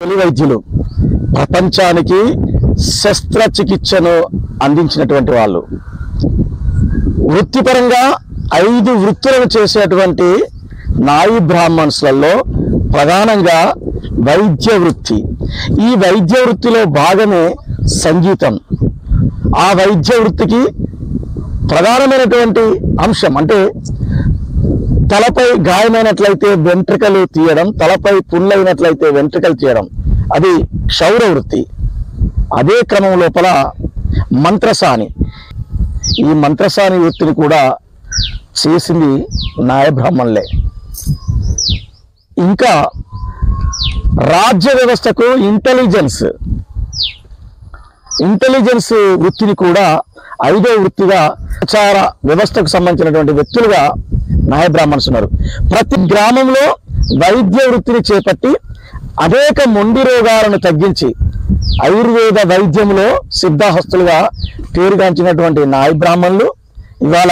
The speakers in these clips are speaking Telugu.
తొలి వైద్యులు ప్రపంచానికి శస్త్రచికిత్సను అందించినటువంటి వాళ్ళు. వృత్తిపరంగా 5 వృత్తులను చేసేటువంటి నాయి బ్రాహ్మణులలో ప్రధానంగా వైద్య వృత్తి. ఈ వైద్య వృత్తిలో భాగమే సంగీతం. ఆ వైద్య వృత్తికి ప్రధానమైనటువంటి అంశం అంటే తలపై గాయమైనట్లయితే వెంట్రుకలు తీయడం, తలపై పుండ్లైనట్లయితే వెంట్రుకలు తీయడం, అది క్షౌర వృత్తి. అదే క్రమం లోపల మంత్రసాని, ఈ మంత్రసాని వృత్తిని కూడా చేసింది నాయ బ్రాహ్మణులే. ఇంకా రాజ్య వ్యవస్థకు ఇంటెలిజెన్స్ వృత్తిని కూడా 5వ వృత్తిగా ప్రచార వ్యవస్థకు సంబంధించినటువంటి వ్యక్తులుగా నాయ బ్రాహ్మణ్స్ ఉన్నారు. ప్రతి గ్రామంలో వైద్య వృత్తిని చేపట్టి అనేక మొండి రోగాలను తగ్గించి ఆయుర్వేద వైద్యంలో సిద్ధహస్తులుగా పేరుగాంచినటువంటి నాయ బ్రాహ్మణులు ఇవాళ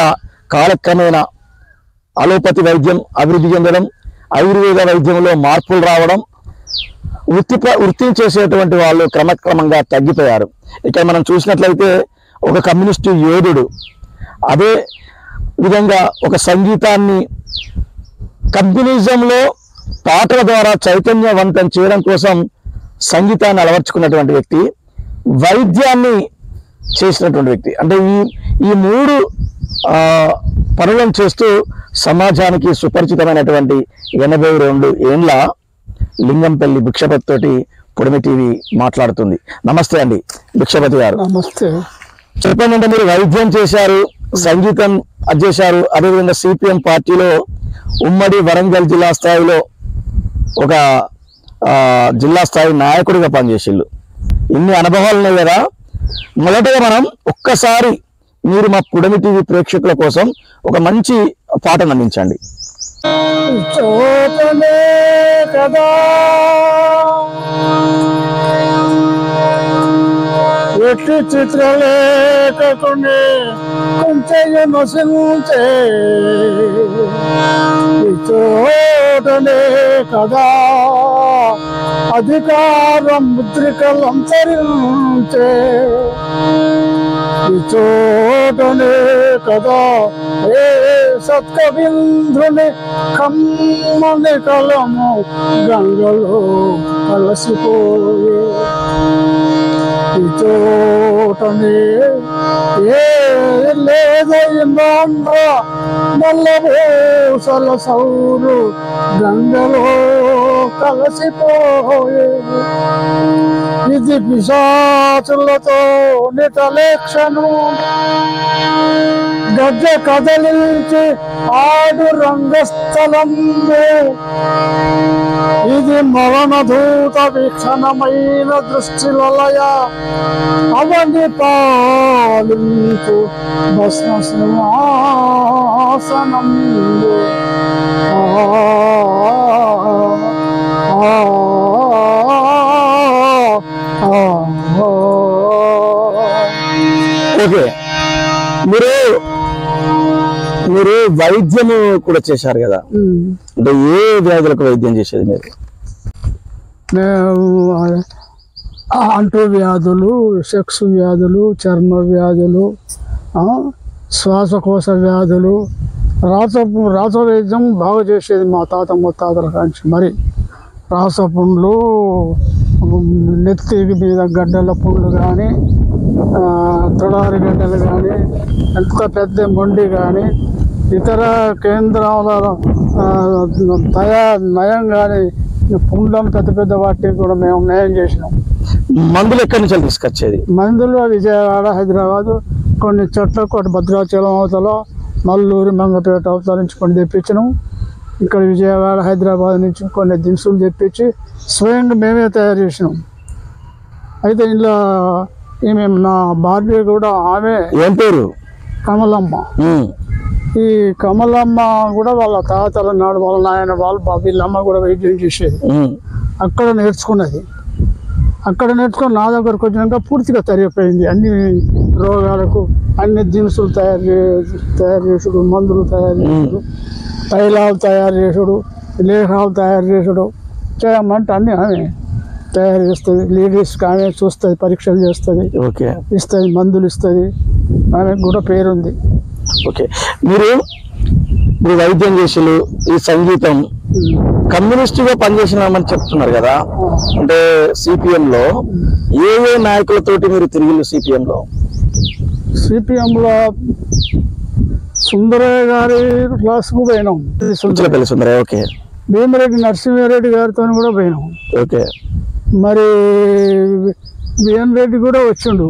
కాలక్రమేణా అలోపతి వైద్యం అభివృద్ధి చెందడం, ఆయుర్వేద వైద్యంలో మార్పులు రావడం, వృత్తిని చేసేటువంటి వాళ్ళు క్రమక్రమంగా తగ్గిపోయారు. ఇక్కడ మనం చూసినట్లయితే ఒక కమ్యూనిస్టు యోధుడు, అదే విధంగా ఒక సంగీతాన్ని కమ్యూనిజంలో పాటల ద్వారా చైతన్యవంతం చేయడం కోసం సంగీతాన్ని అలవర్చుకున్నటువంటి వ్యక్తి, వైద్యాన్ని చేసినటువంటి వ్యక్తి. అంటే ఈ 3 పనులను చేస్తూ సమాజానికి సుపరిచితమైనటువంటి 82 ఏండ్ల లింగంపల్లి భిక్షపతి తోటి పొడిమి టీవీ మాట్లాడుతుంది. నమస్తే అండి భిక్షపతి గారు. నమస్తే. చెప్పండి, అంటే మీరు వైద్యం చేశారు, సంగీతం చేశారు, అదేవిధంగా సిపిఎం పార్టీలో ఉమ్మడి వరంగల్ జిల్లా స్థాయిలో ఒక జిల్లా స్థాయి నాయకుడిగా పనిచేసిళ్ళు. ఇన్ని అనుభవాలు ఉన్నాయి కదా. మొదటగా మనం ఒక్కసారి మీరు మా పొడిమి టీవీ ప్రేక్షకుల కోసం ఒక మంచి పాటను అందించండి. చోటనే కదా ఎట్టి చిత్రలేఖకుని కొంచెం నశించే చోటనే కదా అధికారం ముద్రికలు అంతరించే చోటనే కదా ఏ సత్కవింద్రుని కమ్మని కలము గంగలో కలసిపోయే చోటనే ఏ లేదైనా నల్లబోసల సౌరు గంగలో కలసిపోయే ఇది పిశాచులతో నిటలేక్షను గజ్జ కదలించి ఆడు రంగస్థలంలో ఇది మరణధూత వీక్షణమైన దృష్టిలయ అవని పాలించు భస్మ సింహాసనం ఓకే, మీరు వైద్యము కూడా చేశారు కదా, అంటే ఏ వ్యాధులకు వైద్యం చేసేది మీరు? అంటు వ్యాధులు, సెక్స్ వ్యాధులు, చర్మ వ్యాధులు, శ్వాసకోశ వ్యాధులు, రాస వైద్యం బాగా చేసేది మా తాత ముత్తాతల కాంచి. మరి రాస పుండ్లు, నెత్తి మీద గడ్డల పుండ్లు కానీ, తొడారి గడ్డలు కానీ, ఎంత పెద్ద మొండి కానీ, ఇతర కేంద్రాల నయం కానీ పుండ్లను పెద్ద పెద్ద వాటికి కూడా మేము నయం చేసినాం. మందులు ఎక్కడి నుంచి తీసుకొచ్చేది? మందులు విజయవాడ, హైదరాబాదు, కొన్ని చోట్ల భద్రాచలం అవతల, మల్లూరు, మంగపేట అవతల నుంచి కొన్ని తెప్పించినాం. ఇక్కడ విజయవాడ, హైదరాబాద్ నుంచి కొన్ని దినుసులు తెప్పించి స్వయంగా మేమే తయారు చేసినాం. అయితే ఇంట్లో ఈమె నా భార్య కూడా, ఆమె ఏం పేరు? కమలమ్మ. ఈ కమలమ్మ కూడా వాళ్ళ తాతల నాడు వాళ్ళ నాయన వాళ్ళు వీళ్ళమ్మ కూడా వైద్యం చేసేది. అక్కడ నేర్చుకున్నది. అక్కడ నేర్చుకొని నా దగ్గరకు వచ్చినాక పూర్తిగా తరిగిపోయింది. అన్ని రోగాలకు అన్ని దినుసులు తయారు చేసుడు, మందులు తయారు చేసుడు, తైలాలు తయారు చేసుడు, లేహాలు తయారు చేసుడు చేయమంటే అన్ని ఆమె తయారు చేస్తుంది. లేడీస్కి ఆమె చూస్తుంది, పరీక్షలు చేస్తుంది, ఓకే ఇస్తుంది, మందులు ఇస్తుంది. ఆమెకు కూడా పేరుంది. ఓకే. మీరు వైద్యం చేసిలు, ఈ సంగీతం కమ్యూనిస్టుగా పనిచేసినామని చెప్తున్నారు కదా, అంటే సిపిఎంలో ఏ నాయకులతోటి మీరు తిరిగిలు? సిపిఎంలో సుందరయ్య గారి క్లాస్కు పోయినాం. సుందరయ్య, ఓకే. భీమరెడ్డి నరసింహారెడ్డి గారితో కూడా పోయినాం. ఓకే. మరి బిఎన్ రెడ్డి కూడా వచ్చిండు.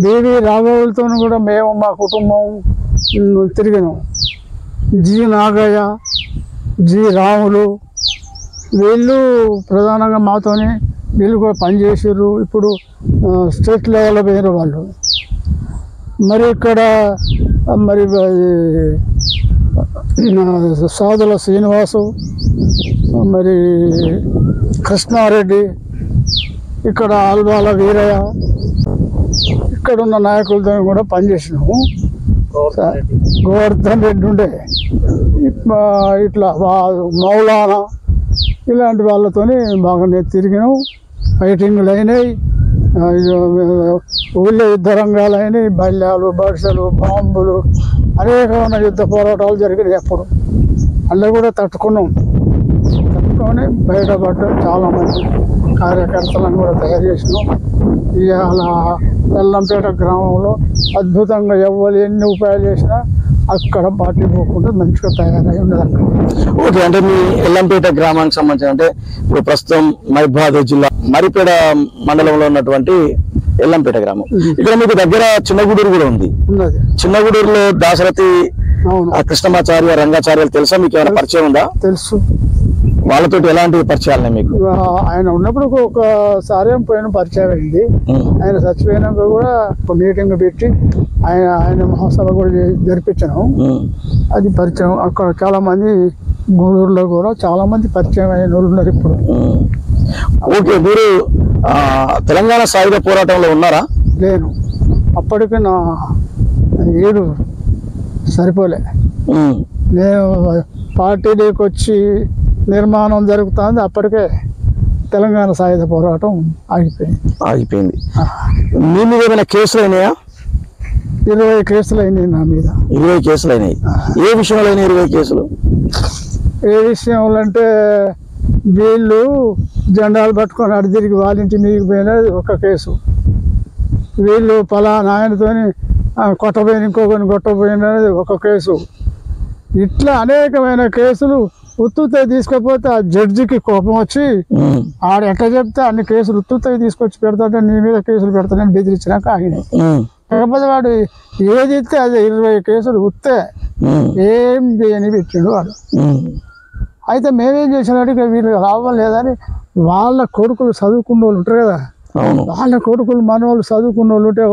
బీవీ రాఘవులతో కూడా మేము మా కుటుంబం తిరిగినాం. జి నాగయ్య, జి రాములు వీళ్ళు ప్రధానంగా మాతోనే వీళ్ళు కూడా పనిచేసారు. ఇప్పుడు స్టేట్ లెవెల్లో పోయినారు వాళ్ళు. మరి ఇక్కడ మరి సాదుల శ్రీనివాసు, మరి కృష్ణారెడ్డి, ఇక్కడ ఆల్బాల వీరయ్య, ఇక్కడ ఉన్న నాయకులతో కూడా పనిచేసినాము. గోవర్ధన్ రెడ్డి ఉండే, ఇట్లా మౌలానా, ఇలాంటి వాళ్ళతోనే బాగానే తిరిగినాం. ఫైటింగ్లు అయినాయి, ఊళ్ళో యుద్ధ రంగాలు అయినాయి, బల్యాలు, బర్షలు, బాంబులు, అనేకమైన యుద్ధ పోరాటాలు జరిగినాయి. అప్పుడు అలా కూడా తట్టుకుని బయటపడ్డాం. చాలామంది కార్యకర్తలను కూడా తయారు చేసినాం. ఇవాళ బెల్లంపేట గ్రామంలో అద్భుతంగా ఎవ్వరు ఎన్ని ఉపాయాలు చేసినా అక్కడ పార్టీ పోకుండా మంచిగా తయారై ఉండదు అక్కడ. ఓకే. అంటే మీ ఎల్లంపేట గ్రామానికి సంబంధించిన, అంటే ఇప్పుడు ప్రస్తుతం మహబూబాబాద్ జిల్లా మరిపేడ మండలంలో ఉన్నటువంటి ఎల్లంపేట గ్రామం, ఇక్కడ మీకు దగ్గర చిన్నగూడూరు కూడా ఉంది. చిన్నగూడూరులో దాశరథి, కృష్ణమాచార్య, రంగాచార్యాలు తెలుసా? మీకు ఏమైనా పరిచయం ఉందా? తెలుసు. వాళ్ళతో ఎలాంటి పరిచయాలు మీకు? ఆయన ఉన్నప్పుడు ఒకసారి పోయిన పరిచయం అయింది. ఆయన చచ్చిపోయినాక కూడా ఒక మీటింగ్ పెట్టి ఆయన మహాసభ కూడా జరిపించాను. అది పరిచయం. అక్కడ చాలా మంది గూడూరులో కూడా చాలా మంది పరిచయం అయిన వాళ్ళు ఉన్నారు ఇప్పుడు. ఓకే. మీరు తెలంగాణ సాయుధ పోరాటంలో ఉన్నారా? లేను. అప్పటికి నా ఏడు సరిపోలే. నేను పార్టీలోకి వచ్చి నిర్మాణం జరుగుతుంది. అప్పటికే తెలంగాణ సాయుధ పోరాటం ఆగిపోయింది. మీ మీద ఏమైనా కేసులు అయినాయా? 20 కేసులు అయినాయి నా మీద. 20 కేసులు అయినాయి. ఏ విషయంలో అయినాయి 20 కేసులు? ఏ విషయంలో అంటే వీళ్ళు జెండాలు పట్టుకొని అడి తిరిగి వాళ్ళ ఇంటి మీదకి పోయినది ఒక కేసు. వీళ్ళు పలానా ఆయనతోని కొట్టపోయిన ఇంకొకరిని కొట్టపోయినది ఒక కేసు. ఇట్లా అనేకమైన కేసులు ఉత్తుతాయి తీసుకపోతే ఆ జడ్జికి కోపం వచ్చి ఆడు ఎట్లా చెప్తే అన్ని కేసులు ఉత్తుతాయి తీసుకొచ్చి పెడతాడే, నీ మీద కేసులు పెడతానని బెదిరించినాక ఆగినాయి. కాకపోతే వాడు ఏది ఇస్తే అదే 20 కేసులు ఉత్తే ఏం చేయని పెట్టిండు వాడు. అయితే మేమేం చేసినట్టు వీళ్ళు లాభం లేదని వాళ్ళ కొడుకులు చదువుకున్న వాళ్ళు ఉంటారు కదా, వాళ్ళ కొడుకులు మన వాళ్ళు చదువుకున్న వాళ్ళు ఉంటే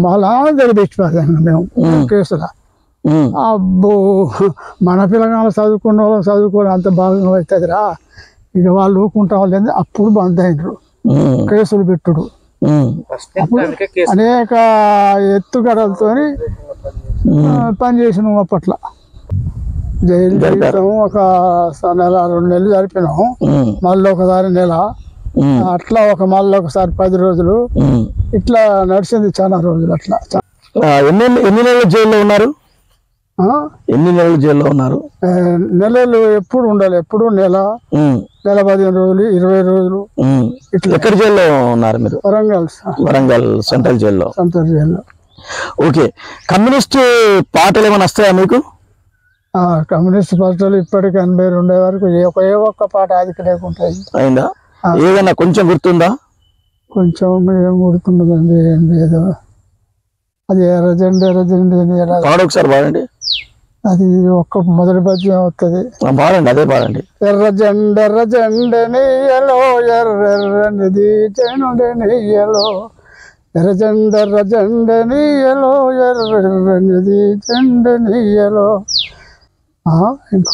వాళ్ళందరూ తెచ్చిపోతాను మేము కేసులో. అబ్బో, మన పిల్లగాళ్ళు చదువుకున్న వాళ్ళు చదువుకోవడం అంత బాగా అవుతుందిరా, ఇక వాళ్ళు ఊరుకుంటా వాళ్ళేది. అప్పుడు బంద్ అయినరు కేసులు పెట్టుడు. అనేక ఎత్తుగడలతో పనిచేసినాం అప్పట్లో. జైలు జీవితం ఒక నెల 2 నెలలు జరిపినాం. మళ్ళీ ఒకసారి నెల, అట్లా మళ్ళీ ఒకసారి 10 రోజులు, ఇట్లా నడిచింది చాలా రోజులు. అట్లా ఎన్ని నెలలు జైల్లో ఉన్నారు? ఎన్ని నెలలు జైల్లో ఉన్నారు? నెలలు ఎప్పుడు ఉండాలి, ఎప్పుడు నెల 15 రోజులు, 20 రోజులు. ఎక్కడ జైల్లో ఉన్నారు మీరు? వరంగల్ సెంట్రల్ జైల్లో. ఓకే. కమ్యూనిస్ట్ పార్టీలు ఏమైనా వస్తాయా మీకు? కమ్యూనిస్ట్ పార్టీలు ఇప్పటికి 82 వరకు ఏ ఒక్క పాట ఆదికి లేకుంటాయి. అయిందా? ఏదైనా కొంచెం గుర్తుందా? కొంచెం ఏం గుర్తుండదండి, ఏం లేదు. అది ఎర్రజెండ ఒకసారి పాడండి. అది ఒక్క మొదటి పద్యం వస్తుంది. పాడండి, అదే పాడండి. ఎర్రజెండ నెయ్యలో ఎర్రెర్రనిది జెండ నెయ్యలో, ఎర్రజెండ నెయ్యలో ఎర్రెర్రనిది జెండ నెయ్యలో. ఇంకా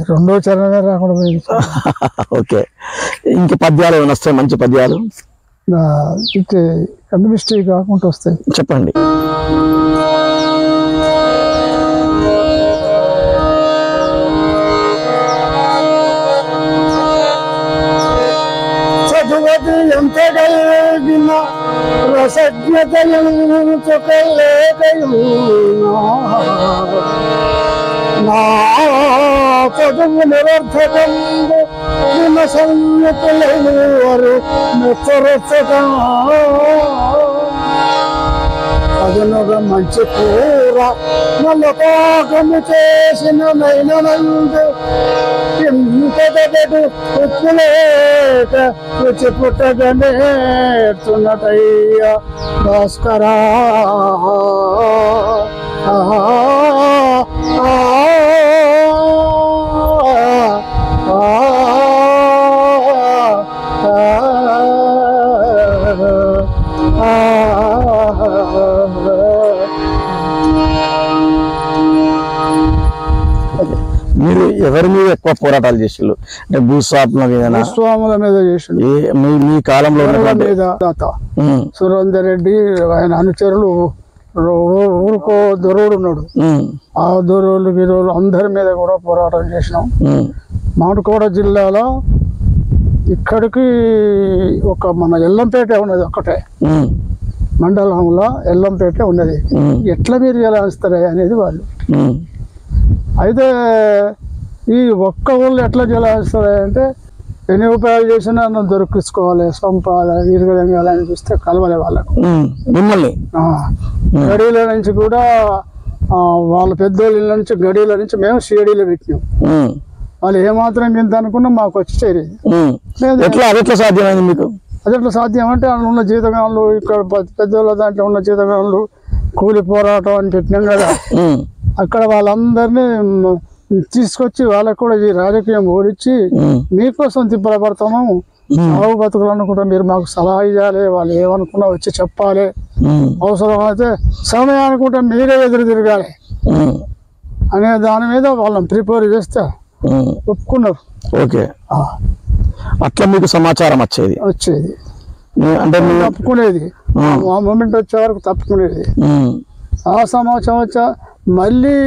రెండో చరణమే రాకుండా పోయింది. ఓకే. ఇంక పద్యాలు ఏమైనా వస్తాయి? మంచి పద్యాలు కమ్యూనిస్ట్ కాకుండా వస్తాయి, చెప్పండి. చదువు ప్రతి ఎంత కలిగిన నా పదము నిరర్థకంగా నిన్న సంగతులేని వారు మెచ్చరచ్చగా అదనగా మంచి కూర నల్ల పాకము చేసిన నైనందు ఇంతటడు ఉప్పులేక రుచి పుట్టగానే ఏడ్చున్నటయ్యా భాస్కరా మీరు ఎవరి మీద ఎక్కువ పోరాటాలు చేసిండ్రు? అంటే భూస్వాముల మీద, భూస్వాముల మీద చేసిండు. మీ కాలంలో సురేందర్ రెడ్డి ఆయన అనుచరులు ఊరుకో దొరుడు ఉన్నాడు. ఆ దొరువులు గిరువులు అందరి మీద కూడా పోరాటం చేసినాం. మామిడికోట జిల్లాలో ఇక్కడికి ఒక మన ఎల్లంపేట ఉన్నది, ఒక్కటే మండలంలో ఎల్లంపేట ఉన్నది. ఎట్లా మీరు ఎలా ఇస్తారా అనేది వాళ్ళు. అయితే ఈ ఒక్క ఊళ్ళో ఎట్లా జలాయిస్తారా అంటే ఎన్ని ఉపాయాలు చేసినా నన్ను దొరికించుకోవాలి, చంపాలి, ఇరగలని చూస్తే కలవలే వాళ్ళకు. మిమ్మల్ని గడీల నుంచి కూడా వాళ్ళ పెద్దోళ్ళ నుంచి గడీల నుంచి మేము షేడీలో పెట్టినాం. వాళ్ళు ఏమాత్రం ఇంత అనుకున్నా మాకు వచ్చి చేరేది. ఎట్లా సాధ్యమైంది మీకు? అది ఎట్లా సాధ్యం అంటే వాళ్ళు ఉన్న జీతగాళ్ళు, ఇక్కడ పెద్దోళ్ళ దాంట్లో ఉన్న జీతగాళ్ళు కూలి పోరాటం అని పెట్టినాం కదా, అక్కడ వాళ్ళందరినీ తీసుకొచ్చి వాళ్ళకు కూడా ఈ రాజకీయం ఓడించి మీకోసం తిప్పల పడతాము, సాగు బతుకులు అనుకుంటా మీరు మాకు సలహా ఇవ్వాలి, వాళ్ళు ఏమనుకున్నా వచ్చి చెప్పాలి, అవసరం అయితే సమయానికి కూడా మీరే ఎదురు తిరగాలి అనే దాని మీద వాళ్ళని ప్రిపేర్ చేస్తే ఒప్పుకున్నారు. ఓకే, అట్లా మీకు సమాచారం వచ్చేది అంటే తప్పుకునేది, ఆ మూమెంట్ వచ్చే వరకు తప్పుకునేది. ఆ సమాచారం వచ్చా మళ్ళీ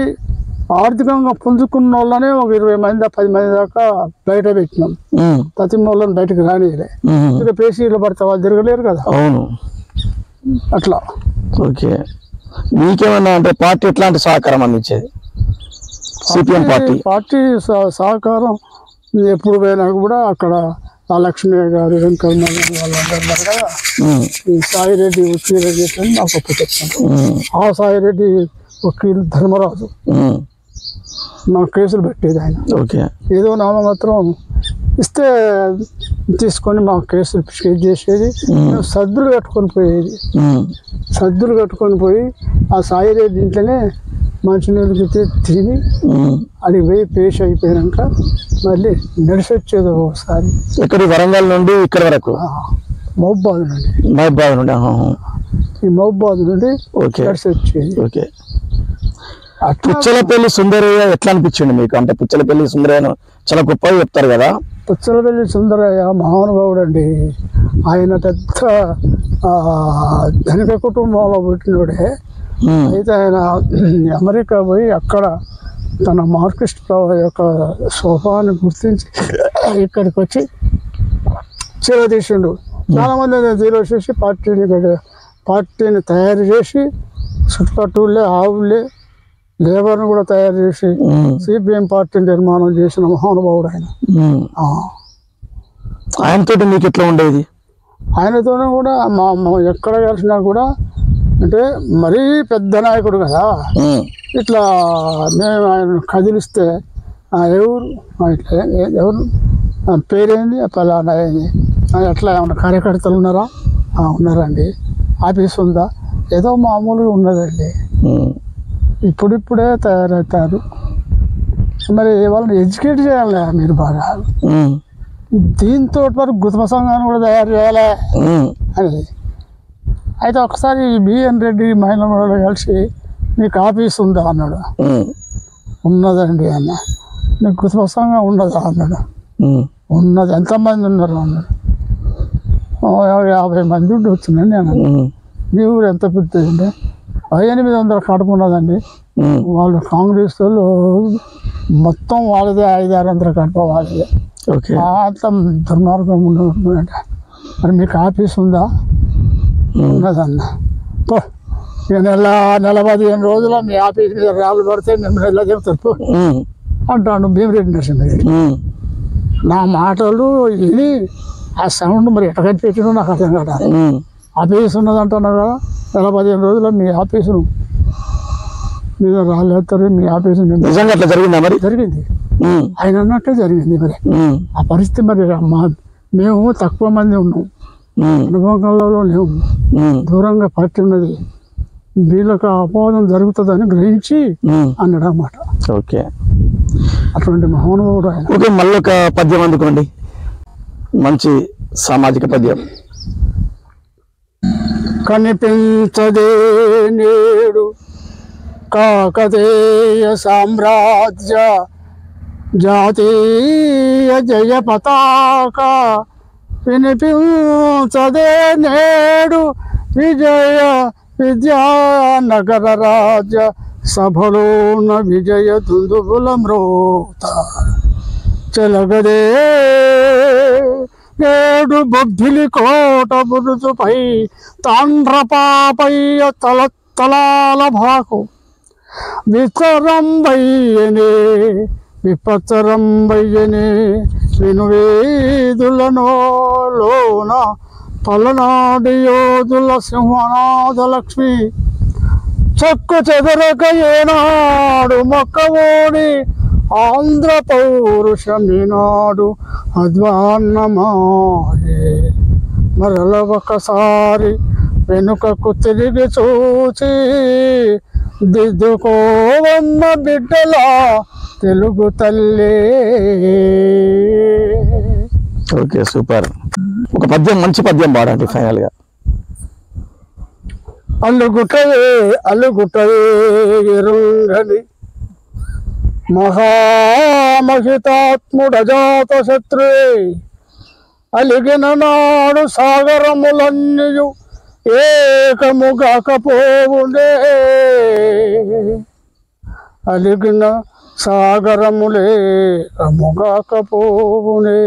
ఆర్థికంగా పుంజుకున్న వాళ్ళనే ఒక 20 మంది 10 మంది దాకా బయట పెట్టినాం. తతిమ వాళ్ళని బయటకు రానియలే. ఇక పేసీలో పడితే వాళ్ళు తిరగలేరు కదా. అవును, అట్లా. ఓకే, మీకేమన్నా అంటే పార్టీ ఎట్లాంటి సహకారం అందించేది? సిపిఎం పార్టీ సహకారం ఎప్పుడు పోయినా కూడా అక్కడ ఆ లక్ష్మీ గారు, వెంకన్న వాళ్ళందరూ కదా, ఈ సాయిరెడ్డి వకీల్ రెడ్డి అని నాకు ఒప్పు చెప్తాను. ఆ సాయిరెడ్డి వకీల్ ధర్మరాజు నాకు కేసులు పెట్టేది. ఆయన ఏదో నామమాత్రం ఇస్తే తీసుకొని మాకు కేసులు చేసేది. సద్దులు కట్టుకొని పోయేది. సద్దులు కట్టుకొని పోయి ఆ సాయిరెడ్డి ఇంట్లోనే మంచినీళ్ళకి తిని అడిగి పోయి పేష అయిపోయాక మళ్ళీ నడిచి వచ్చేది. ఒకసారి ఇక్కడ వరంగల్ నుండి ఇక్కడ వరకు మహబూబాద్ నుండి ఈ మహబూబాద్ నుండి నడిచి వచ్చేది. ఓకే, పుచ్చలపల్లి సుందరయ్య ఎట్లా అనిపించింది మీకు? అంటే పుచ్చలపల్లి సుందరయ్య చాలా గొప్పగా చెప్తారు కదా. పుచ్చలపల్లి సుందరయ్య మహానుభావుడు అండి. ఆయన పెద్ద ధనిక కుటుంబంలో పుట్టినోడే. అయితే ఆయన అమెరికా పోయి అక్కడ తన మార్క్సిస్ట్ యొక్క స్వభావాన్ని గుర్తించి ఇక్కడికి వచ్చి తీసిండు. చాలామంది జీరో చేసి పార్టీని తయారు చేసి చుట్టుపక్కలే ఆవులే లేబర్ను కూడా తయారు చేసి సిపిఎం పార్టీ నిర్మాణం చేసిన మహానుభావుడు ఆయన. ఆయనతో మీకు ఎట్లా ఉండేది? ఆయనతోనే కూడా ఎక్కడ కలిసినా కూడా అంటే మరీ పెద్ద నాయకుడు కదా, ఇట్లా మేము ఆయన కదిలిస్తే ఎవరు పేరేంది పలానా అయింది, ఎట్లా ఏమన్నా కార్యకర్తలు ఉన్నారా? ఉన్నారండి. ఆఫీస్ ఉందా? ఏదో మామూలుగా ఉన్నదండి. ఇప్పుడిప్పుడే తయారవుతారు. మరి వాళ్ళని ఎడ్యుకేట్ చేయాలి మీరు బాగా. దీంతో పాటు గుత్మ సంఘాన్ని కూడా తయారు చేయాలి అనేది. అయితే ఒకసారి బిఎన్ రెడ్డి మహిళా మండలి కలిసి మీకు ఆఫీస్ ఉందా అన్నాడు. ఉన్నదండి అన్న. నీకు గుత్మ సంఘం ఉన్నదా అన్నాడు. ఉన్నది. ఎంతమంది ఉన్నారు అన్నాడు. 50 మంది ఉండొచ్చునండి అన్నాడు. మీ ఊరు ఎంత పెద్దదండి? 800 కడుపు ఉన్నదండి. వాళ్ళు కాంగ్రెస్ వాళ్ళు మొత్తం వాళ్ళదే 500-600 కడుపు వాళ్ళదే. అంత దుర్మార్గం ఉండదంట. మరి మీకు ఆఫీస్ ఉందా? ఉన్నదన్న. ఇక నెల 15 రోజుల మీ ఆఫీస్ మీద రాళ్ళు పడితే మేము ఎలా చెప్తారు అంటాడు భీమిరెడ్డి నరసింహారెడ్డి. నా మాటలు విని ఆ సౌండ్ మరి ఎట్లా కనిపించడం నాకు అర్థం కాదు. ఆఫీస్ ఉన్నదంటున్నారు కదా, 15 రోజుల మీ ఆఫీసును మీద రాళ్ళు వేస్తారు, మీ ఆఫీసు నిజంగా అట్లా జరిగిందా? మరి జరిగింది, ఆయన అన్నట్టే జరిగింది. మరి ఆ పరిస్థితి మరి మేము తక్కువ మంది ఉన్నాం, అనుభవంలో లేవు, దూరంగా పార్టీ ఉన్నది, వీళ్ళకి అపవాదం జరుగుతుందని గ్రహించి అన్నాడు అన్నమాట. ఓకే, అటువంటి మహానుభావుడు ఆయన. ఓకే, మళ్ళీ ఒక పద్యం అందుకోండి, మంచి సామాజిక పద్యం. కనిపించదే నేడు కాకతీయ సామ్రాజ్య జాతీయ జయ పతాక, వినిపించదే నేడు విజయ విద్యానగర రాజ్య సభలోన విజయ దుందుబుల మ్రోత, చెలగదే నేడు బొబ్బిలి కోట బురుజుపై తాండ్రపాపయ్య తలతలాల భాకు, విచరంబయ్యనే విపచరంబయ్యనే వినువేదులను లోన పలనాడు యోధుల సింహనాథ లక్ష్మి, చక్కు చెదరక ఏనాడు మొక్కవోడి ఆంధ్ర పౌరుషమినాడు అధ్వాన్నమాయే, మరల ఒకసారి వెనుకకు తిరిగి చూచి దిద్దుకోవన్న బిడ్డల తెలుగు తల్లి. Okay, super. ఒక పద్యం, మంచి పద్యం పాడండి ఫైనల్ గా. అల్లుగుట్టయే అల్లుగుట్టయే ఎరుంగని మహామహితాత్ముడజాత శత్రువే, అలిగిన నాడు సాగరములన్నయు ఏకముగాకపోవునే, అలిగిన సాగరములే ఏకముగాకపోవునే.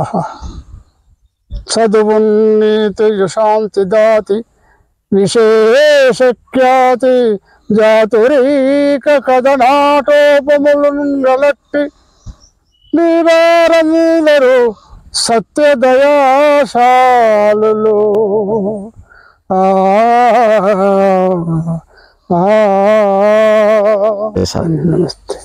ఆహా, చదువున్నీతి శాంతి దాతి విశేష ఖ్యాతి జాతురీక కథనాటోపములు గలట్టి, మీవారందరూ సత్యదయాశాలు. నమస్తే.